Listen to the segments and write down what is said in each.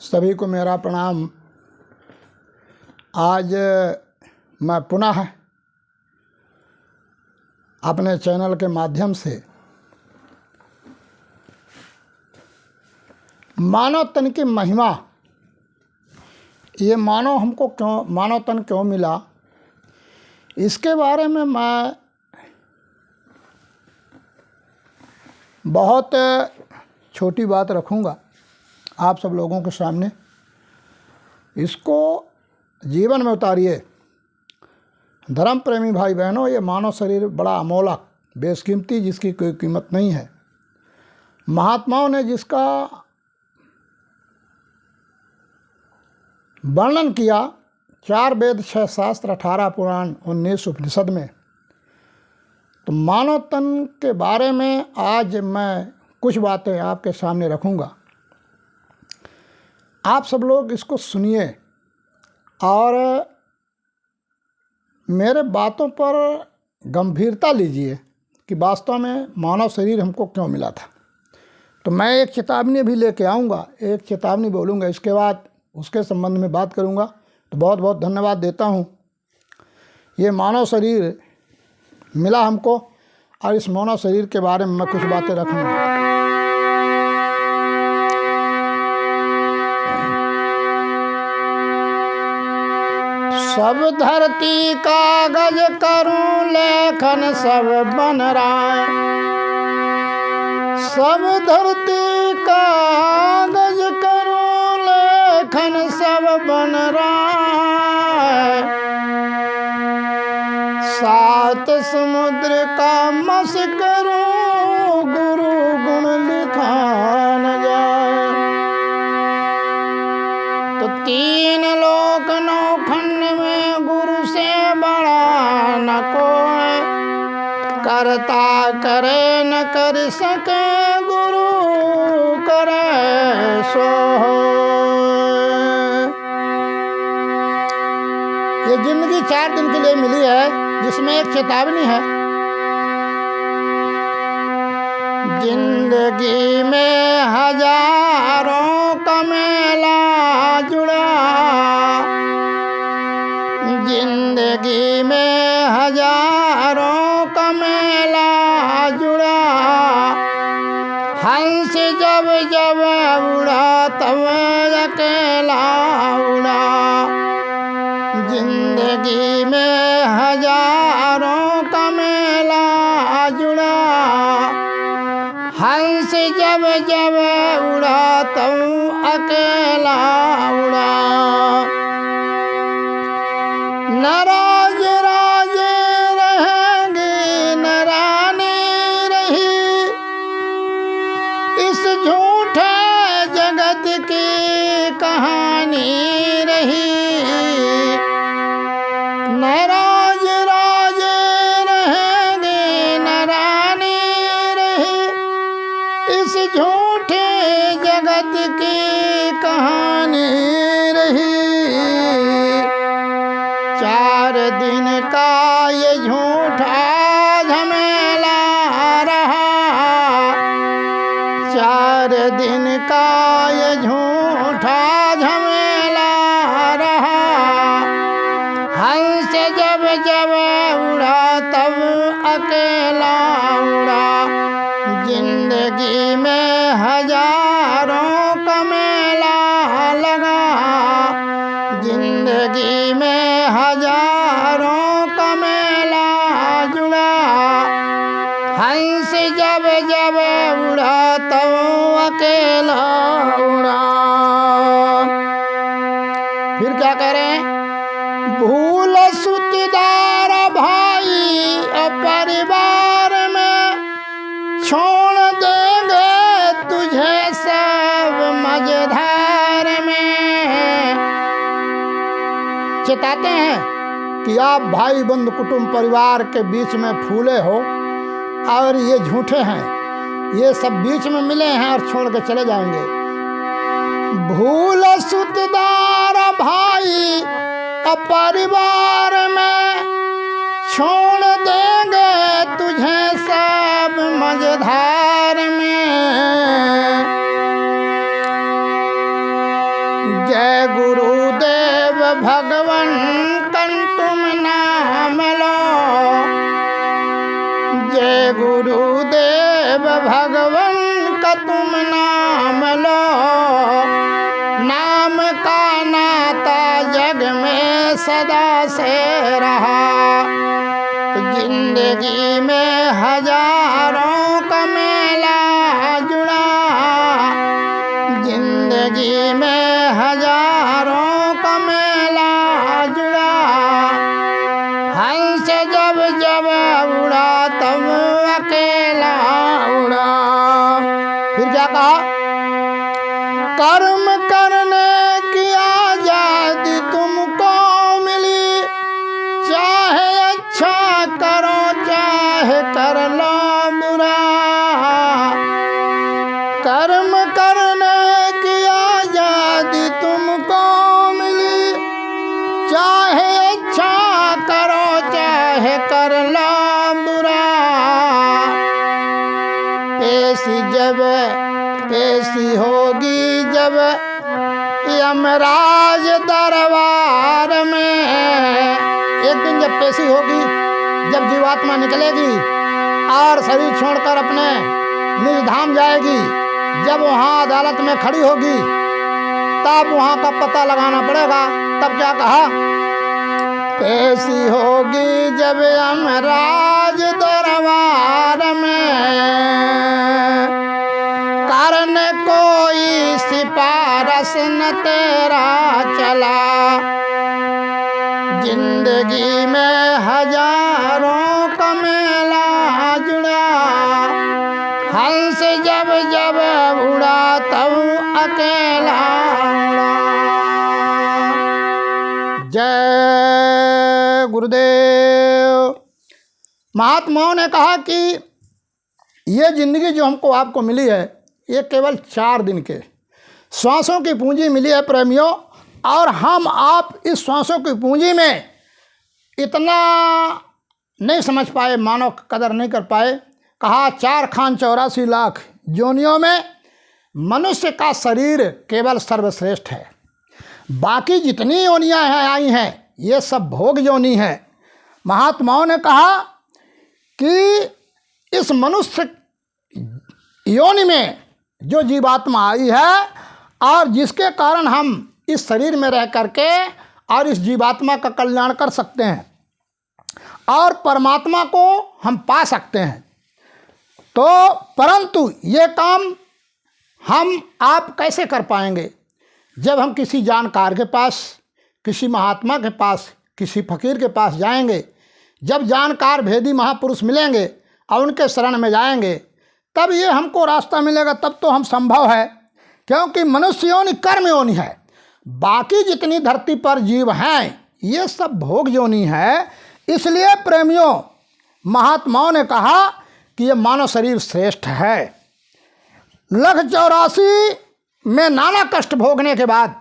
सभी को मेरा प्रणाम। आज मैं पुनः अपने चैनल के माध्यम से मानव तन की महिमा, ये मानव तन क्यों मिला, इसके बारे में मैं बहुत छोटी बात रखूँगा आप सब लोगों के सामने। इसको जीवन में उतारिए। धर्म प्रेमी भाई बहनों, ये मानव शरीर बड़ा अमोलक, बेशकीमती, जिसकी कोई कीमत नहीं है। महात्माओं ने जिसका वर्णन किया 4 वेद 6 शास्त्र 18 पुराण 19 उपनिषद में, तो मानव तन के बारे में आज मैं कुछ बातें आपके सामने रखूँगा। आप सब लोग इसको सुनिए और मेरे बातों पर गंभीरता लीजिए कि वास्तव में मानव शरीर हमको क्यों मिला था। तो मैं एक चेतावनी भी लेके आऊँगा, एक चेतावनी बोलूँगा, इसके बाद उसके संबंध में बात करूँगा। तो बहुत बहुत धन्यवाद देता हूँ। ये मानव शरीर मिला हमको और इस मानव शरीर के बारे में मैं कुछ बातें रखूँगा। सब धरती कागज करूं लेखन सब बन रहा, सब धरती कागज करूं लेखन सब बन रहा, 7 समुद्र का मस करूं गुरु गुण लिखा न जाए, तो 3 लोक 9 खंड में गुरु से बड़ा न कोई, करता करे न कर सके गुरु करे सो। ये जिंदगी 4 दिन के लिए मिली है, जिसमें एक चेतावनी है। जिंदगी में हजारों का मेला जुड़ा, जिंदगी में हजारों का मेला जुड़ा, हंस जब जब उड़ा तब अकेला उड़ा, जिंदगी में हजारों का मेला जुड़ा, हंस जब जब उड़ा तब अकेला उड़ा, नाराज राजे रहेंगे न रानी रही, इस झूठे जगत की कहानी रही, नाराज राजे रहेंगे न रानी रही, इस झूठे जगत की कहानी रही, 4 दिन का ये झूठा झमेला रहा, 4 दिन का ये झूठा झमेला रहा, हंस जब जब उड़ा तब अकेला उड़ा, जिंदगी में हजारों का मेला लगा, जिंदगी में हजारों का मेला जुड़ा, हंस जब जब उड़ा तब अकेला उड़ा। फिर क्या करें? भूल सुतदार भाई परिवार में, छोड़ देंगे तुझे सब मझधार में। चेताते हैं कि आप भाई बंधु कुटुंब परिवार के बीच में फूले हो और ये झूठे हैं, ये सब बीच में मिले हैं और छोड़ के चले जाएंगे। भूल सुतदार भाई परिवार में, छोड़ देंगे तुझे सब मझधार में। जय गुरुदेव भगवन तन तुम नाम लो, जय गुरुदेव भगवन का तुम नाम लो। नाम का नाता जग में सदा से रहा, जिंदगी में हजारों का मेला जुड़ा, जिंदगी में हजारों का मेला जुड़ा। हंस जब जब उड़ा तब अकेला उड़ा। फिर क्या कहा? कर्म करने की आजादी तुमको मिली, चाहे अच्छा करो चाहे कर लो बुरा। कर्म करने की आजादी तुमको मिली, चाहे अच्छा करो चाहे कर लो बुरा। पेशी होगी जब यमराज दरबार में, एक दिन जब पेशी होगी, जब जीवात्मा निकलेगी और शरीर छोड़कर अपने निज धाम जाएगी, जब वहाँ अदालत में खड़ी होगी तब वहाँ का पता लगाना पड़ेगा। तब क्या कहा? पेशी होगी जब यमराज दरबार में, कारण कोई सिफारिश न तेरा चला। जिंदगी में हजारों का मेला जुड़ा, हंस जब जब उड़ा तब अकेला उड़ा। जय गुरुदेव। महात्माओं ने कहा कि ये जिंदगी जो हमको आपको मिली है, ये केवल 4 दिन के श्वासों की पूंजी मिली है प्रेमियों, और हम आप इस श्वासों की पूंजी में इतना नहीं समझ पाए, मानव कदर नहीं कर पाए। कहा 4 खान 84 लाख योनियों में मनुष्य का शरीर केवल सर्वश्रेष्ठ है। बाकी जितनी योनियाँ हैं आई हैं, ये सब भोग योनि है। महात्माओं ने कहा कि इस मनुष्य योनि में जो जीवात्मा आई है और जिसके कारण हम इस शरीर में रह करके और इस जीवात्मा का कल्याण कर सकते हैं और परमात्मा को हम पा सकते हैं, तो परंतु ये काम हम आप कैसे कर पाएंगे? जब हम किसी जानकार के पास, किसी महात्मा के पास, किसी फकीर के पास जाएंगे, जब जानकार भेदी महापुरुष मिलेंगे और उनके शरण में जाएंगे, तब ये हमको रास्ता मिलेगा, तब तो हम संभव है। क्योंकि मनुष्य योनि कर्म योनि है, बाकी जितनी धरती पर जीव हैं ये सब भोग योनि है। इसलिए प्रेमियों, महात्माओं ने कहा कि ये मानव शरीर श्रेष्ठ है। 1,84,00,000 में नाना कष्ट भोगने के बाद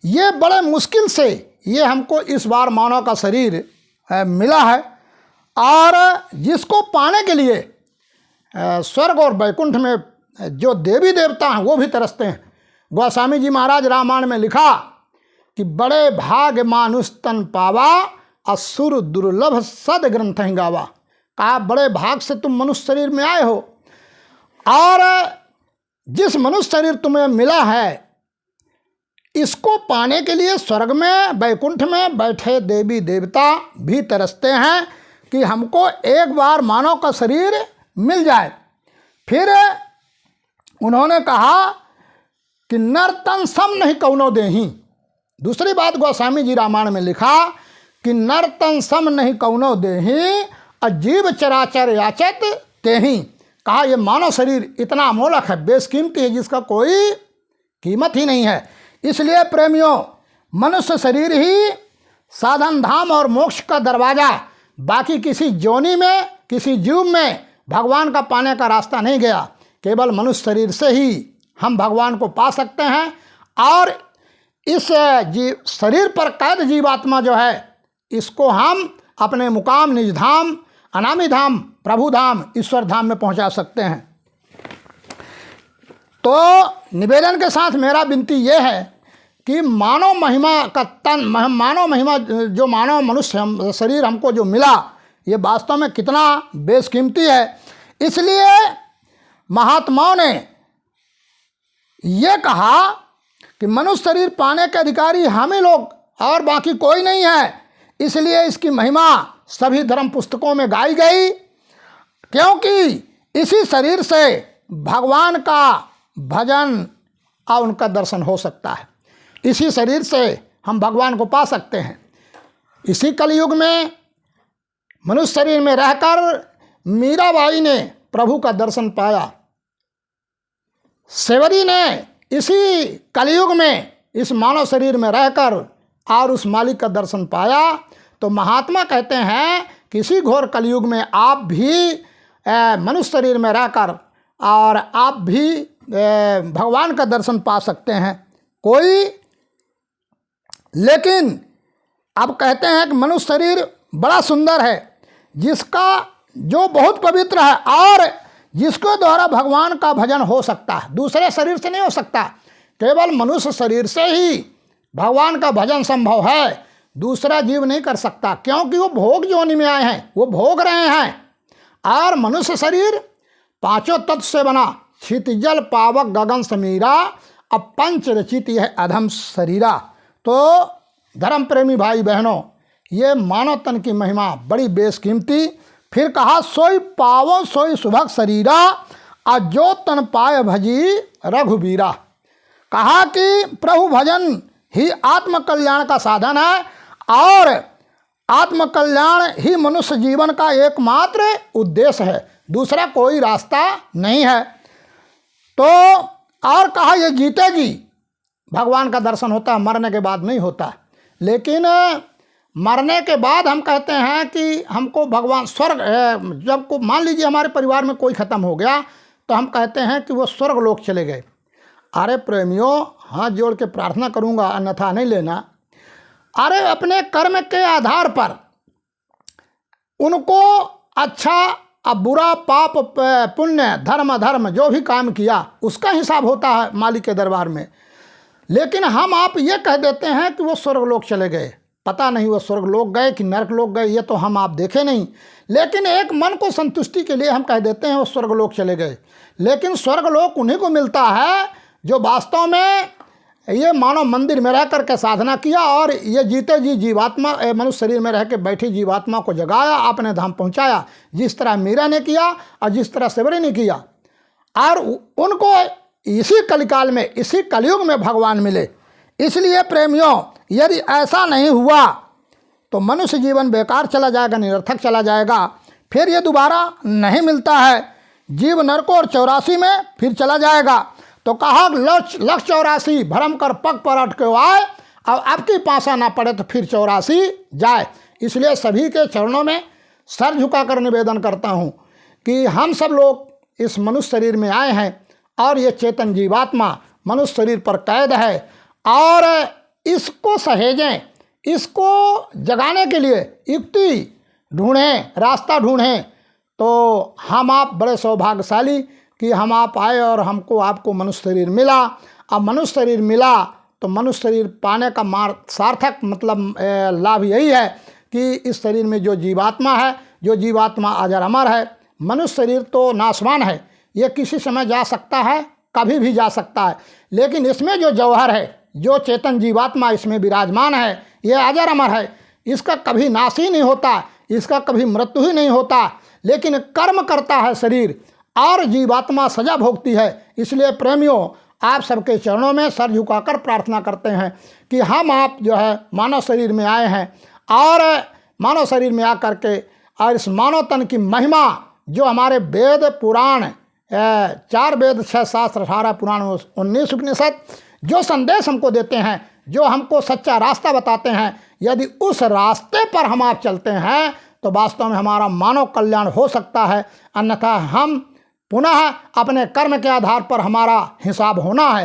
ये बड़े मुश्किल से ये हमको इस बार मानव का शरीर मिला है, और जिसको पाने के लिए स्वर्ग और वैकुंठ में जो देवी देवता हैं वो भी तरसते हैं। गोस्वामी जी महाराज रामायण में लिखा कि बड़े भाग मानुष तन पावा, असुर दुर्लभ सद ग्रंथ गावा। कहा बड़े भाग से तुम मनुष्य शरीर में आए हो, और जिस मनुष्य शरीर तुम्हें मिला है इसको पाने के लिए स्वर्ग में वैकुंठ में बैठे देवी देवता भी तरसते हैं कि हमको एक बार मानव का शरीर मिल जाए। फिर उन्होंने कहा कि नर तन सम नहीं कौनो देही। दूसरी बात गोस्वामी जी रामायण में लिखा कि नर तन सम नहीं कौनो देही, अजीव चराचर याचत तेही। कहा ये मानव शरीर इतना अमोलक है, बेशकीमती है, जिसका कोई कीमत ही नहीं है। इसलिए प्रेमियों, मनुष्य शरीर ही साधन धाम और मोक्ष का दरवाज़ा, बाकी किसी जोनी में, किसी जीव में भगवान का पाने का रास्ता नहीं गया। केवल मनुष्य शरीर से ही हम भगवान को पा सकते हैं। और इस शरीर पर कैद जीवात्मा जो है, इसको हम अपने मुकाम, निज धाम, अनामी धाम, प्रभु धाम, ईश्वर धाम में पहुंचा सकते हैं। तो निवेदन के साथ मेरा विनती ये है कि मानव महिमा का तन, मानव महिमा जो मानव मनुष्य शरीर हमको जो मिला, ये वास्तव में कितना बेशकीमती है। इसलिए महात्माओं ने ये कहा कि मनुष्य शरीर पाने के अधिकारी हम ही लोग और बाकी कोई नहीं है। इसलिए इसकी महिमा सभी धर्म पुस्तकों में गाई गई, क्योंकि इसी शरीर से भगवान का भजन और उनका दर्शन हो सकता है। इसी शरीर से हम भगवान को पा सकते हैं। इसी कलयुग में मनुष्य शरीर में रहकर मीराबाई ने प्रभु का दर्शन पाया। सेवरी ने इसी कलयुग में इस मानव शरीर में रहकर और उस मालिक का दर्शन पाया। तो महात्मा कहते हैं कि इसी घोर कलयुग में आप भी मनुष्य शरीर में रहकर और आप भी भगवान का दर्शन पा सकते हैं कोई। लेकिन अब कहते हैं कि मनुष्य शरीर बड़ा सुंदर है, जिसका जो बहुत पवित्र है और जिसके द्वारा भगवान का भजन हो सकता है, दूसरे शरीर से नहीं हो सकता। केवल मनुष्य शरीर से ही भगवान का भजन संभव है, दूसरा जीव नहीं कर सकता, क्योंकि वो भोग योनि में आए हैं, वो भोग रहे हैं। और मनुष्य शरीर पांचों तत्व से बना, क्षितिजल पावक गगन समीरा, अब पंच रचित है अधम शरीरा। तो धर्म प्रेमी भाई बहनों, ये मानव तन की महिमा बड़ी बेशकीमती। फिर कहा सोई पावो सोई सुभग शरीरा, अजो तन पाय भजी रघुबीरा। कहा कि प्रभु भजन ही आत्मकल्याण का साधन है और आत्मकल्याण ही मनुष्य जीवन का एकमात्र उद्देश्य है, दूसरा कोई रास्ता नहीं है। तो और कहा ये जीते जी भगवान का दर्शन होता है, मरने के बाद नहीं होता। लेकिन मरने के बाद हम कहते हैं कि हमको भगवान स्वर्ग, जब को मान लीजिए हमारे परिवार में कोई ख़त्म हो गया तो हम कहते हैं कि वो स्वर्ग लोक चले गए। अरे प्रेमियों, हाथ जोड़ के प्रार्थना करूंगा, अन्यथा नहीं लेना। अरे अपने कर्म के आधार पर उनको अच्छा अब बुरा, पाप पुण्य, धर्म अधर्म जो भी काम किया उसका हिसाब होता है मालिक के दरबार में। लेकिन हम आप ये कह देते हैं कि वो स्वर्ग लोक चले गए। पता नहीं वो स्वर्ग लोक गए कि नरक लोक गए, ये तो हम आप देखे नहीं। लेकिन एक मन को संतुष्टि के लिए हम कह देते हैं वो स्वर्ग लोक चले गए। लेकिन स्वर्ग लोक उन्हीं को मिलता है जो वास्तव में ये मानव मंदिर में रह कर के साधना किया और ये जीते जी जीवात्मा, मनुष्य शरीर में रह के बैठी जीवात्मा को जगाया, अपने धाम पहुंचाया, जिस तरह मीरा ने किया और जिस तरह सेवरी ने किया। और उनको इसी कलिकाल में, इसी कलयुग में भगवान मिले। इसलिए प्रेमियों, यदि ऐसा नहीं हुआ तो मनुष्य जीवन बेकार चला जाएगा, निरर्थक चला जाएगा, फिर ये दोबारा नहीं मिलता है। जीव नरकों और 84 में फिर चला जाएगा। तो कहा लक्ष्य 84 भरम कर पग पर अटके आए, अब आपकी पासा ना पड़े तो फिर 84 जाए। इसलिए सभी के चरणों में सर झुकाकर निवेदन करता हूँ कि हम सब लोग इस मनुष्य शरीर में आए हैं और ये चेतन जीवात्मा मनुष्य शरीर पर कैद है और इसको सहेजें, इसको जगाने के लिए युक्ति ढूंढें, रास्ता ढूंढें। तो हम आप बड़े सौभाग्यशाली कि हम आप आए और हमको आपको मनुष्य शरीर मिला। अब मनुष्य शरीर मिला तो मनुष्य शरीर पाने का सार्थक मतलब लाभ यही है कि इस शरीर में जो जीवात्मा है, जो जीवात्मा अजर अमर है। मनुष्य शरीर तो नाशवान है, ये किसी समय जा सकता है, कभी भी जा सकता है। लेकिन इसमें जो जौहर है, जो चेतन जीवात्मा इसमें विराजमान है, ये अजर अमर है, इसका कभी नाश ही नहीं होता, इसका कभी मृत्यु ही नहीं होता। लेकिन कर्म करता है शरीर और जीवात्मा सजा भोगती है। इसलिए प्रेमियों, आप सबके चरणों में सर झुकाकर प्रार्थना करते हैं कि हम आप जो है मानव शरीर में आए हैं और मानव शरीर में आकर के और इस मानव तन की महिमा जो हमारे वेद पुराण 4 वेद 6 शास्त्र 18 पुराण 19 उपनिषद जो संदेश हमको देते हैं, जो हमको सच्चा रास्ता बताते हैं, यदि उस रास्ते पर हम आप चलते हैं तो वास्तव में हमारा मानव कल्याण हो सकता है। अन्यथा हम पुनः अपने कर्म के आधार पर हमारा हिसाब होना है।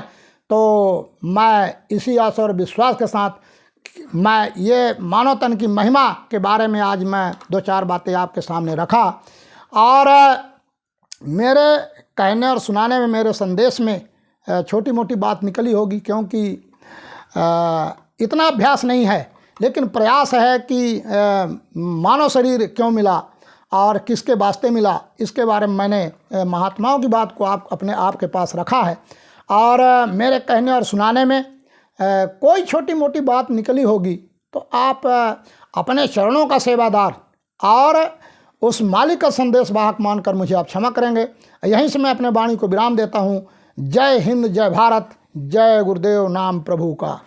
तो मैं इसी आशा और विश्वास के साथ मैं ये मानव तन की महिमा के बारे में आज मैं 2-4 बातें आपके सामने रखा। और मेरे कहने और सुनाने में, मेरे संदेश में छोटी मोटी बात निकली होगी, क्योंकि इतना अभ्यास नहीं है, लेकिन प्रयास है कि मानव शरीर क्यों मिला और किसके वास्ते मिला, इसके बारे में मैंने महात्माओं की बात को अपने आप के पास रखा है। और मेरे कहने और सुनाने में कोई छोटी मोटी बात निकली होगी तो आप अपने चरणों का सेवादार और उस मालिक का संदेश वाहक मानकर मुझे आप क्षमा करेंगे। यहीं से मैं अपने वाणी को विराम देता हूँ। जय हिंद, जय भारत, जय गुरुदेव नाम प्रभु का।